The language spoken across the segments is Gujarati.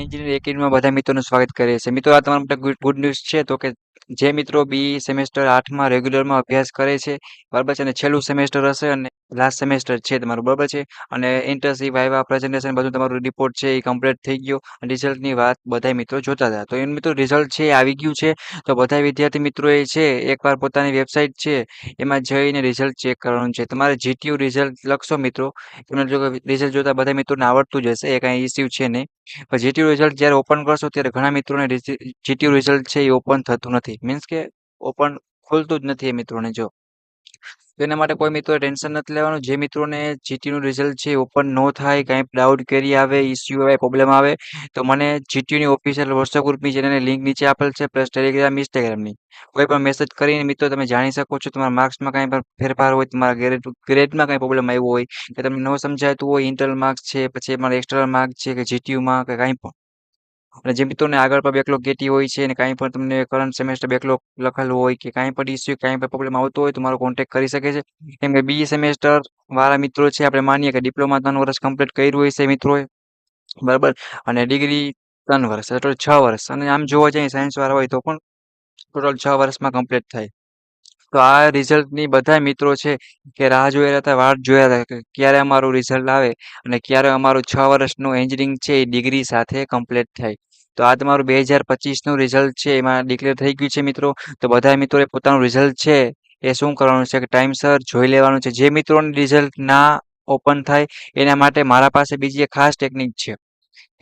એન્જિનિયરિંગ એકેડમીમાં બધા મિત્રોનું સ્વાગત કરીએ છીએ. મિત્રો, આ તમારા માટે ગુડ ન્યૂઝ છે તો કે જે મિત્રો બી સેમેસ્ટર 8માં રેગ્યુલરમાં અભ્યાસ કરે છે, બરાબર છે, અને છેલ્લું સેમેસ્ટર હશે અને લાસ્ટ સેમેસ્ટર છે તમારું, બરાબર છે, અને ઇન્ટર્નશિપ, વાઇવા, પ્રેઝન્ટેશન બધું તમારું રિપોર્ટ છે એ કમ્પ્લીટ થઈ ગયો અને રિઝલ્ટની વાત બધા મિત્રો જોતા હતા. તો એનું મિત્રો રિઝલ્ટ છે એ આવી ગયું છે. તો બધા વિદ્યાર્થી મિત્રોએ છે એકવાર પોતાની વેબસાઇટ છે એમાં જઈને રિઝલ્ટ ચેક કરવાનું છે. તમારે જીટીયુ રિઝલ્ટ લખશો મિત્રો, તમને જો રિઝલ્ટ જોતા બધા મિત્રોને આવડતું જ હશે, એ કાંઈ ઇસ્યુ છે નહીં. પણ જીટીયુ રિઝલ્ટ જ્યારે ઓપન કરશો ત્યારે ઘણા મિત્રોને જીટીયુ રિઝલ્ટ છે એ ઓપન થતું નથી, મીન્સ કે ઓપન ખુલતું જ નથી એ મિત્રોને. જો તો એના માટે કોઈ મિત્રો ટેન્શન નથી લેવાનું. જે મિત્રોને જીટીયુનું રિઝલ્ટ છે ઓપન ન થાય, કાંઈ ડાઉટ ક્વેરી આવે, ઇસ્યુ આવે, પ્રોબ્લેમ આવે, તો મને જીટીયુની ઓફિશિયલ વોટ્સએપ ગ્રુપની જેને લિંક નીચે આપેલ છે, પ્લસ ટેલિગ્રામ, ઇન્સ્ટાગ્રામની કોઈ પણ મેસેજ કરીને મિત્રો તમે જાણી શકો છો. તમારા માર્ક્સમાં કાંઈ પણ ફેરફાર હોય, તમારા ગ્રેડમાં કાંઈ પ્રોબ્લેમ આવ્યો હોય, કે તમને ન સમજાતું હોય, ઇન્ટરનલ માર્ક્સ છે, પછી અમારા એક્સટર્નલ માર્ક્સ છે, કે જીટીયુમાં કે કાંઈ પણ, અને જે મિત્રોને આગળ પણ બેકલોગ કેટી હોય છે અને કાંઈ પણ તમને કરંટ સેમેસ્ટર બેકલોગ લખેલું હોય કે કાંઈ પણ ઇસ્યુ, કાંઈ પણ પ્રોબ્લેમ આવતો હોય તો મારો કોન્ટેક્ટ કરી શકે છે. કેમ કે બી સેમેસ્ટર વાળા મિત્રો છે, આપણે માનીએ કે ડિપ્લોમા 3 વર્ષ કમ્પ્લીટ કર્યું હોય છે મિત્રોએ, બરાબર, અને ડિગ્રી 3 વર્ષ, એટલે 6 વર્ષ, અને આમ જોવા જઈએ સાયન્સ વાળા હોય તો પણ ટોટલ 6 વર્ષમાં કમ્પ્લીટ થાય. તો આ રિઝલ્ટની બધા મિત્રો છે કે રાહ જોઈ રહ્યા હતા, વાટ જોયા હતા કે ક્યારે અમારું રિઝલ્ટ આવે અને ક્યારે અમારું 6 વર્ષનું એન્જિનિયરિંગ છે એ ડિગ્રી સાથે કમ્પ્લીટ થાય. તો આ તમારું 2025નું રિઝલ્ટ છે એમાં ડિક્લેર થઈ ગયું છે મિત્રો. તો બધા મિત્રોએ પોતાનું રિઝલ્ટ છે એ શું કરવાનું છે કે ટાઈમસર જોઈ લેવાનું છે. જે મિત્રોનું રિઝલ્ટ ના ઓપન થાય એના માટે મારા પાસે બીજી એક ખાસ ટેકનિક છે.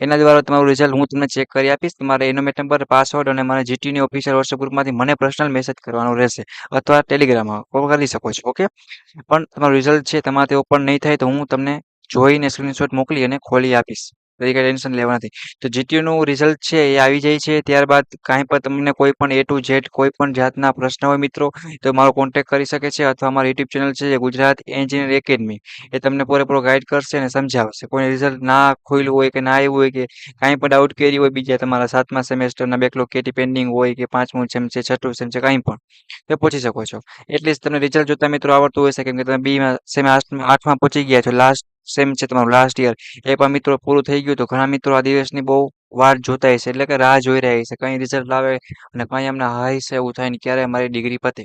એના દ્વારા તમારું રિઝલ્ટ હું તમને ચેક કરી આપીશ. તમારે એનો નંબર, પાસવર્ડ અને મને જીટીયુની ઓફિશિયલ વોટ્સએપ ગ્રુપમાંથી મને પર્સનલ મેસેજ કરવાનો રહેશે, અથવા ટેલિગ્રામમાં કોલ કરી શકો છો. ઓકે, પણ તમારું રિઝલ્ટ છે તમારાથી ઓપન નહીં થાય તો હું તમને જોઈને સ્ક્રીનશોટ મોકલી અને ખોલી આપીશ. એટલે કંઈ ટેન્શન લેવા નથી. તો જીટીયુનું રિઝલ્ટ છે એ આવી જાય છે. ત્યારબાદ કાંઈ પણ તમને કોઈ પણ A to Z કોઈ પણ જાતના પ્રશ્ન હોય મિત્રો, તો મારો કોન્ટેક્ટ કરી શકે છે, અથવા અમારી યુટ્યુબ ચેનલ છે જે ગુજરાત એન્જિનિયર એકેડમી, એ તમને પૂરેપૂરો ગાઈડ કરશે અને સમજાવશે. કોઈ રિઝલ્ટ ના ખોલ્યું હોય કે ના આવ્યું હોય, કે કાંઈ પણ ડાઉટ ક્વેરી હોય, બીજા તમારા 7મા સેમેસ્ટરના બેકલોગ કેટી પેન્ડિંગ હોય, કે 5મું સેમ છે, 6ઠું સેમ છે, કાંઈ પણ, તો પૂછી શકો છો. એટલીસ્ટ તમને રિઝલ્ટ જોતા મિત્રો આવડતું હશે, કેમ કે તમે બીમાં સેમ 8માં પહોંચી ગયા છો, લાસ્ટ સેમ છે તમારું, લાસ્ટ યર એ પણ મિત્રો પૂરું થઈ ગયું. તો ઘણા મિત્રો આ દિવસની બહુ વાટ જોતા હશે, એટલે કે રાહ જોઈ રહ્યા હશે, કઈ રિઝલ્ટ આવે અને કઈ એમને હાઈ છે એવું થાય ને ક્યારે અમારી ડિગ્રી પતે.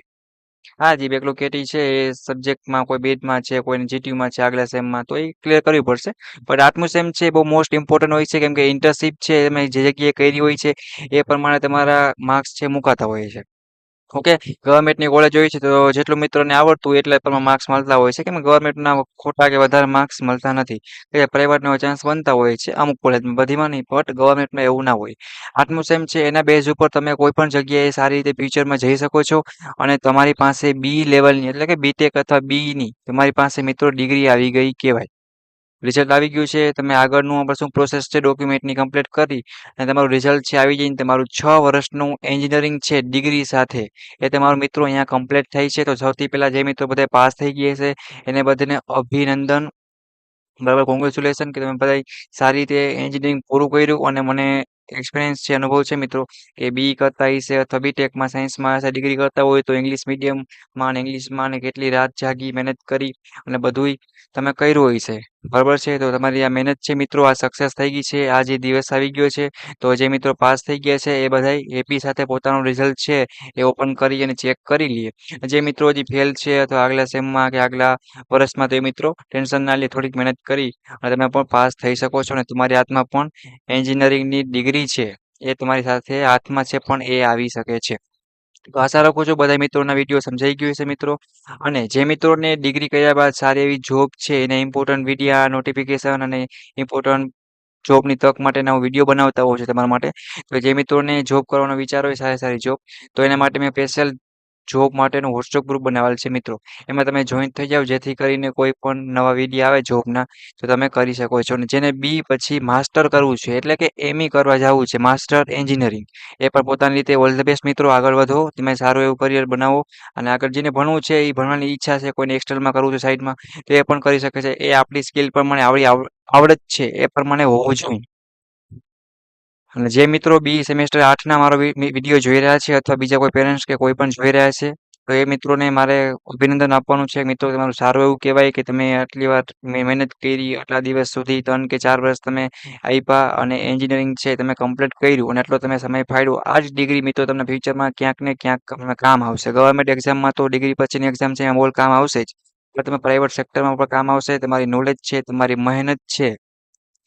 હા, જે બેકલોગ કેટી છે એ સબ્જેક્ટમાં કોઈ બેદમાં છે, કોઈને જીટીયુમાં છે આગલા સેમમાં, તો એ ક્લિયર કરવી પડશે. પણ 8મું સેમ છે એ બહુ મોસ્ટ ઇમ્પોર્ટન્ટ હોય છે, કેમ કે ઇન્ટર્નશિપ છે તમે જે જગ્યાએ કરી હોય છે એ પ્રમાણે તમારા માર્ક્સ છે મુકાતા હોય છે. ઓકે, ગવર્મેન્ટની કોલેજ હોય છે તો જેટલું મિત્રોને આવડતું હોય એટલા પ્રમાણે માર્ક્સ મળતા હોય છે, કેમ કે ગવર્મેન્ટના ખોટા કે વધારે માર્ક્સ મળતા નથી. એ પ્રાઇવેટનો ચાન્સ બનતા હોય છે અમુક કોલેજમાં, બધીમાં નહીં, બટ ગવર્મેન્ટમાં એવું ના હોય. 8મું સેમ છે એના બેઝ ઉપર તમે કોઈ પણ જગ્યાએ સારી રીતે ફ્યુચરમાં જઈ શકો છો. અને તમારી પાસે બી લેવલની, એટલે કે બીટેક અથવા બીની તમારી પાસે મિત્રો ડિગ્રી આવી ગઈ કહેવાય. રિઝલ્ટ આવી ગયું છે, તમે આગળનું આપણે શું પ્રોસેસ છે ડોક્યુમેન્ટની કમ્પ્લીટ કરી અને તમારું રિઝલ્ટ છે આવી જઈને તમારું 6 વર્ષનું એન્જિનિયરિંગ છે ડિગ્રી સાથે, એ તમારું મિત્રો અહીંયા કમ્પ્લીટ થઈ છે. તો સૌથી પહેલા જે મિત્રો બધા પાસ થઈ ગયા છે એને બધાને અભિનંદન, બરાબર, કોંગ્રેચ્યુલેશન, કે તમે બધા સારી રીતે એન્જિનિયરિંગ પૂરું કર્યું. અને મને એક્સપિરિયન્સ છે, અનુભવ છે મિત્રો, કે બી કરતા હશે અથવા બીટેકમાં સાયન્સમાં હશે ડિગ્રી કરતા હોય તો ઇંગ્લિશ મીડિયમમાં અને ઇંગ્લિશમાં ને કેટલી રાત જાગી મહેનત કરી અને બધુંય તમે કર્યું હોય છે, બરાબર છે. તો તમારી આ મહેનત છે મિત્રો આ સક્સેસ થઈ ગઈ છે, આ જે દિવસ આવી ગયો છે. તો જે મિત્રો પાસ થઈ ગયા છે એ બધાય હેપી સાથે પોતાનું રિઝલ્ટ છે એ ઓપન કરી અને ચેક કરી લઈએ. જે મિત્રો હજી ફેલ છે અથવા આગલા સેમમાં કે આગલા વર્ષમાં, તો એ મિત્રો ટેન્શન ના લે, થોડીક મહેનત કરી અને તમે પણ પાસ થઈ શકો છો. અને તમારી હાથમાં પણ એન્જિનિયરિંગની ડિગ્રી છે એ તમારી સાથે હાથમાં છે પણ એ આવી શકે છે. તો આશા રાખું છું બધા મિત્રોના વિડીયો સમજાઈ ગયું હશે મિત્રો. અને જે મિત્રોને ડિગ્રી કર્યા બાદ સારી એવી જોબ છે એને ઇમ્પોર્ટન્ટ વિડીયા નોટિફિકેશન અને ઇમ્પોર્ટન્ટ જોબની તક માટેના હું વિડીયો બનાવતા હોઉં છું તમારા માટે. તો જે મિત્રોને જોબ કરવાનો વિચાર હોય, સારી સારી જોબ, તો એના માટે મેં સ્પેશિયલ જોબ માટેનું વોટ્સએપ ગ્રુપ બનાવેલ છે મિત્રો. એમાં તમે જોઈન થઈ જાઓ, જેથી કરીને કોઈ પણ નવા વિડીયો આવે જોબના તો તમે કરી શકો છો. અને જેને બી પછી માસ્ટર કરવું છે, એટલે કે એમઈ કરવા જવું છે, માસ્ટર એન્જિનિયરિંગ, એ પણ પોતાની રીતે ઓલ ધ બેસ્ટ મિત્રો, આગળ વધો, તમે સારું એવું કરિયર બનાવો. અને આગળ જેને ભણવું છે એ ભણવાની ઈચ્છા છે, કોઈને એક્સટર્નલમાં કરવું છે સાઈડમાં, તો એ પણ કરી શકે છે. એ આપણી સ્કિલ પ્રમાણે આવડત છે એ પ્રમાણે હોવું જોઈએ. અને જે મિત્રો બી સેમેસ્ટર 8ના મારો વિડીયો જોઈ રહ્યા છે અથવા બીજા કોઈ પેરેન્ટ્સ કે કોઈ પણ જોઈ રહ્યા છે, તો એ મિત્રોને મારે અભિનંદન આપવાનું છે. મિત્રો તમારું સારું એવું કહેવાય કે તમે આટલી વાર મહેનત કરી, આટલા દિવસ સુધી 3 કે 4 વર્ષ તમે આપ્યા અને એન્જિનિયરિંગ છે તમે કમ્પ્લીટ કર્યું અને આટલો તમે સમય ફાળવ્યો. આ જ ડિગ્રી મિત્રો તમને ફ્યુચરમાં ક્યાંક ને ક્યાંક તમને કામ આવશે. ગવર્મેન્ટ એક્ઝામમાં તો ડિગ્રી પછીની એક્ઝામ છે એમાં બોલ કામ આવશે જ. પણ તમે પ્રાઇવેટ સેક્ટરમાં પણ કામ આવશે. તમારી નોલેજ છે, તમારી મહેનત છે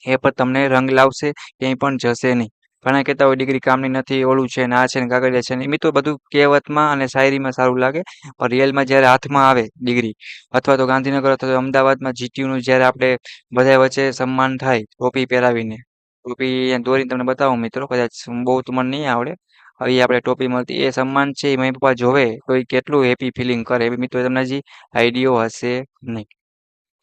એ પણ તમને રંગ લાવશે, ક્યાંય પણ જશે નહીં. ઘણા કહેતા હોય ડિગ્રી કામની નથી, ઓલું છે ને આ છે ને કાગળિયા છે ને. એ મિત્રો બધું કહેવતમાં અને શાયરીમાં સારું લાગે, પણ રિયલમાં જ્યારે હાથમાં આવે ડિગ્રી, અથવા તો ગાંધીનગર અથવા તો અમદાવાદમાં જીટીયુનું જ્યારે આપણે બધા વચ્ચે સન્માન થાય ટોપી પહેરાવીને, ટોપી અહીંયા દોરીને તમને બતાવું મિત્રો, કદાચ બહુ તો મને નહીં આવડે. હવે ઈ આપણે ટોપી મળતી એ સન્માન છે, એ મમ્મી પપ્પા જોવે તો એ કેટલું હેપી ફિલિંગ કરે એ મિત્રો તમને હજી આઈડિયો હશે નહીં.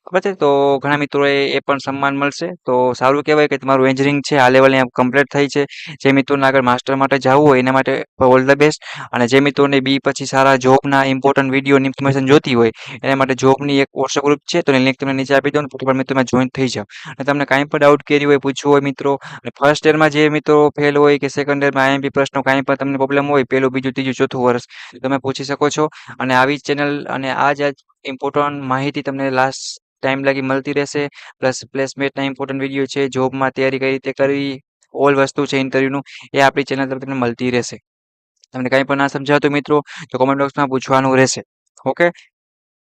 ખબર છે? તો ઘણા મિત્રોએ એ પણ સન્માન મળશે. તો સારું કહેવાય કે તમારું એન્જિનિયરિંગ છે આ લેવલે કમ્પ્લીટ થઈ છે. જે મિત્રોને આગળ માસ્ટર માટે જવું હોય એના માટે ઓલ ધ બેસ્ટ. અને જે મિત્રોને બી પછી સારા જોબના ઇમ્પોર્ટન્ટ વિડીયોની ઇન્ફોર્મેશન જોતી હોય એના માટે જોબની એક વોટ્સએપ ગ્રુપ છે, તો એની લિંક તમને નીચે આપી દઉં ને ફટાફટ મિત્રોમાં જોઈન થઈ જાઓ. અને તમને કાંઈ પણ ડાઉટ કેરી હોય, પૂછવું હોય મિત્રો, અને ફર્સ્ટ યરમાં જે મિત્રો ફેલ હોય કે સેકન્ડ યરમાં આઈએમપી પ્રશ્નો કાંઈ પણ તમને પ્રોબ્લેમ હોય, પહેલું, બીજું, ત્રીજું, ચોથું વર્ષ, તમે પૂછી શકો છો. અને આવી ચેનલ અને આ જ ઇમ્પોર્ટન્ટ માહિતી તમને લાસ્ટ ટાઈમ લાગી મળતી રહેશે. પ્લસ પ્લેસમેન્ટના ઇમ્પોર્ટન્ટ વિડીયો છે, જોબમાં તૈયારી કઈ રીતે કરવી, ઓલ વસ્તુ છે ઇન્ટરવ્યુનું, એ આપણી ચેનલ પર તમને મળતી રહેશે. તમને કંઈ પણ ના સમજાતું મિત્રો તો કોમેન્ટ બોક્સમાં પૂછવાનું રહેશે. ઓકે.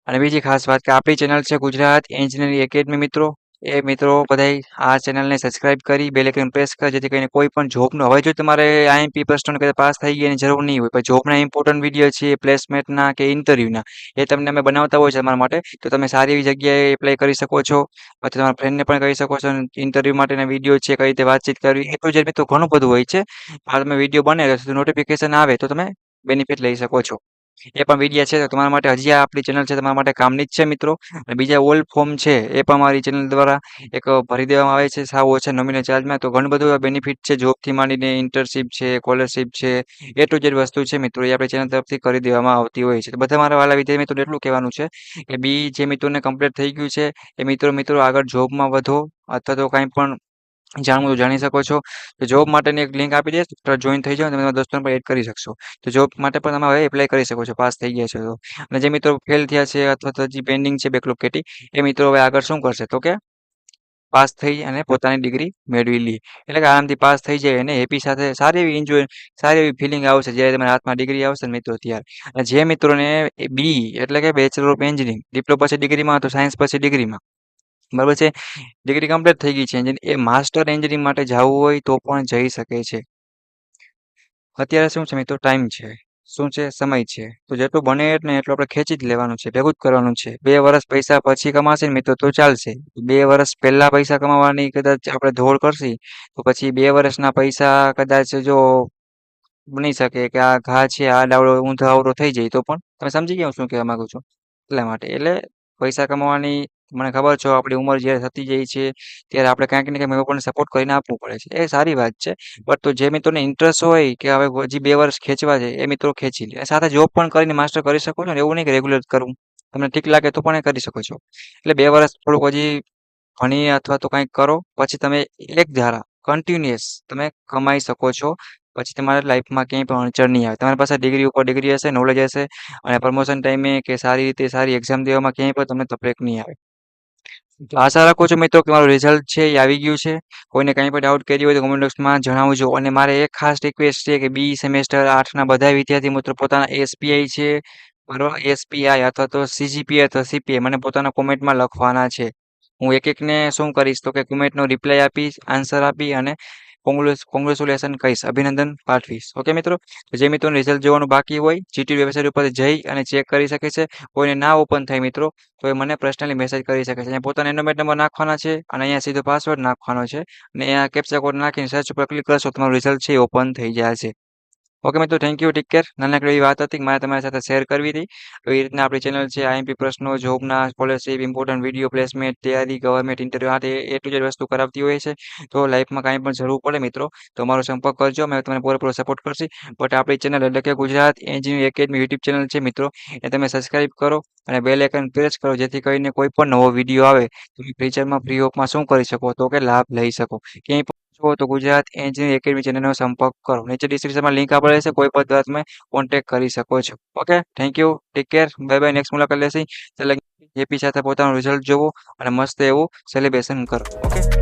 અને બીજી ખાસ વાત કે આપણી ચેનલ છે ગુજરાત એન્જિનિયરિંગ એકેડમી મિત્રો. એ મિત્રો બધાય આ ચેનલને સબસ્ક્રાઇબ કરી બેલ આઇકન પ્રેસ કરો, જેથી કરીને કોઈ પણ જોબનો, હવે જો તમારે આઈએમપી પ્રશ્નોને કદાચ પાસ થઈ ગયા એની જરૂર નહીં હોય, પણ જોબના ઇમ્પોર્ટન્ટ વિડીયો છે પ્લેસમેન્ટના કે ઇન્ટરવ્યુના, એ તમને અમે બનાવતા હોય છે તમારા માટે. તો તમે સારી એવી જગ્યાએ એપ્લાય કરી શકો છો, અથવા તમારા ફ્રેન્ડને પણ કહી શકો છો. ઇન્ટરવ્યુ માટેના વિડીયો છે, કઈ રીતે વાતચીત કરવી, એ તો જે મિત્રો ઘણું બધું હોય છે. આ તમે વિડીયો બને તો નોટિફિકેશન આવે તો તમે બેનિફિટ લઈ શકો છો. એ પણ વિડીયા છે તો તમારા માટે હજી આ આપણી ચેનલ છે તમારા માટે કામની જ છે મિત્રો. અને બીજા ઓલ ફોર્મ છે એ પણ મારી ચેનલ દ્વારા એક ભરી દેવામાં આવે છે સાવ ઓછા નોમિનલ ચાર્જમાં. તો ઘણું બધું બેનિફિટ છે, જોબથી માંડીને ઇન્ટર્નશીપ છે, સ્કોલરશીપ છે, એ ટુ જેડ વસ્તુ છે મિત્રો, એ આપણી ચેનલ તરફથી કરી દેવામાં આવતી હોય છે. તો બધા મારા વાલા વિદ્યાર્થી મિત્રો એટલું કહેવાનું છે કે બી જે મિત્રોને કમ્પ્લીટ થઈ ગયું છે એ મિત્રો આગળ જોબમાં વધો, અથવા તો કાંઈ પણ જાણવું તો જાણી શકો છો. તો જોબ માટેની એક લિંક આપી દઈશ, તો જોઈન થઈ જાઓ અને તમે તમારા દોસ્તોને પણ એડ કરી શકશો. તો જોબ માટે પણ તમે હવે એપ્લાય કરી શકો છો, પાસ થઈ ગયા છો તો. અને જે મિત્રો ફેલ થયા છે અથવા તો હજી પેન્ડિંગ છે બેકલોગ કેટી, એ મિત્રો હવે આગળ શું કરશે તો કે પાસ થઈ અને પોતાની ડિગ્રી મેળવી લે. એટલે કે આરામથી પાસ થઈ જાય અને હેપી સાથે સારી એવી એન્જોય, સારી એવી ફિલિંગ આવશે જ્યારે તમારા હાથમાં ડિગ્રી આવશે ને મિત્રો ત્યારે. અને જે મિત્રોને બી એટલે કે બેચલર ઓફ એન્જિનિયરિંગ, ડિપ્લોમા પછી ડિગ્રીમાં, તો સાયન્સ પછી ડિગ્રીમાં, બરાબર છે, ડિગ્રી કમ્પ્લીટ થઈ ગઈ છે એ માસ્ટર એન્જિનિયરિંગ માટે જવું હોય તો પણ જઈ શકે છે. અત્યારે શું છે મિત્રો, ટાઈમ છે, શું છે, સમય છે. તો જેટલું બને ને એટલું આપણે ખેંચી જ લેવાનું છે, ભેગું જ કરવાનું છે. 2 વર્ષ પૈસા પછી કમાશે ને મિત્રો તો ચાલશે. 2 વર્ષ પહેલા પૈસા કમાવાની કદાચ આપણે દોડ કરશી તો પછી 2 વર્ષના પૈસા કદાચ જો બની શકે કે આ ઘા છે આ ડાવડો ઊંધો આવડો થઈ જાય તો પણ, તમે સમજી ગયા હું શું કહેવા માંગુ છું. એટલા માટે એટલે પૈસા કમાવાની મને ખબર છે આપણી ઉંમર જ્યારે થતી જાય છે ત્યારે આપણે કાંઈક ને કંઈક લોકોને સપોર્ટ કરીને આપવું પડે છે, એ સારી વાત છે. બટ તો જે મિત્રોને ઇન્ટરેસ્ટ હોય કે હવે હજી 2 વર્ષ ખેંચવા છે, એ મિત્રો ખેંચી લે. અને સાથે જોબ પણ કરીને માસ્ટર કરી શકો છો ને, એવું નહીં કે રેગ્યુલર કરવું, તમને ઠીક લાગે તો પણ એ કરી શકો છો. એટલે 2 વર્ષ થોડુંક હજી ભણી અથવા તો કંઈક કરો, પછી તમે એક ધારા કન્ટિન્યુઅસ તમે કમાઈ શકો છો. પછી તમારા લાઈફમાં ક્યાંય પણ અડચણ નહીં આવે. તમારી પાસે ડિગ્રી ઉપર ડિગ્રી હશે, નોલેજ હશે, અને પ્રમોશન ટાઈમે કે સારી રીતે સારી એક્ઝામ દેવામાં ક્યાંય પણ તમને તકલીફ નહીં આવે. તો આશા રાખું છું મિત્રો કે મારું રિઝલ્ટ છે એ આવી ગયું છે. કોઈને કંઈ પણ ડાઉટ કરી હોય તો કોમેન્ટ બોક્સમાં જણાવજો. અને મારે એક ખાસ રિક્વેસ્ટ છે કે બી સેમેસ્ટર 8ના બધા વિદ્યાર્થી મિત્રો પોતાના એસપીઆઈ છે, બરાબર, એસપીઆઈ અથવા તો સીજીપીએ અથવા સીપીએ મને પોતાના કોમેન્ટમાં લખવાના છે. હું એક એકને શું કરીશ તો કે કોમેન્ટનો રિપ્લાય આપીશ, આન્સર આપી અને કોંગ્રેચ્યુલેશન કહીશ, અભિનંદન પાઠવીશ. ઓકે મિત્રો. તો જે મિત્રોને રિઝલ્ટ જોવાનું બાકી હોય જીટી વેબસાઇટ ઉપર જઈ અને ચેક કરી શકે છે. કોઈને ના ઓપન થાય મિત્રો તો એ મને પર્સનલી મેસેજ કરી શકે છે. અહીંયા પોતાના એન્ડોમેન્ટ નંબર નાખવાના છે અને અહીંયા સીધો પાસવર્ડ નાખવાનો છે, અને અહીંયા કેપ્ચા કોડ નાખીને સર્ચ ઉપર ક્લિક કરશો તમારું રિઝલ્ટ છે એ ઓપન થઈ જશે. ઓકે મિત્રો, થેન્ક યુ, ટેક કેર. નાનકડી એવી વાત હતી કે મારે તમારી સાથે શેર કરવી હતી. એવી રીતના આપણી ચેનલ છે આઈએમપી પ્રશ્નો, જોબના, સ્કોલરશીપ, ઇમ્પોર્ટન્ટ વિડીયો, પ્લેસમેન્ટ, તૈયારી, ગવર્મેન્ટ ઇન્ટરવ્યુ, આ તે એ ટુ ઝેડ વસ્તુ કરાવતી હોય છે. તો લાઈફમાં કાંઈ પણ જરૂર પડે મિત્રો તો અમારો સંપર્ક કરજો, અમે તમને પૂરેપૂરો સપોર્ટ કરશી. બટ આપણી ચેનલ એટલે કે Gujarat engineering academy YouTube channel છે મિત્રો, એ તમે સબસ્ક્રાઇબ કરો અને બેલ આઇકન પ્રેસ કરો, જેથી કરીને કોઈ પણ નવો વિડીયો આવે તમે ફ્યુચરમાં ફ્રી ઓફમાં શું કરી શકો તો કે લાભ લઈ શકો. ક્યાંય છો તો ગુજરાત એન્જિનિયરિંગ એકેડમી ચેનલનો સંપર્ક કરો. નીચે ડિસ્ક્રિપ્શનમાં લિંક આપેલી છે. કોઈ પણ તમે કોન્ટેક્ટ કરી શકો છો. Okay, thank you, take care, bye bye. Next મુલાકાત લેશી. જેપી સાથે પોતાનું રિઝલ્ટ જોવો અને મસ્ત એવું સેલિબ્રેશન કરો. ઓકે.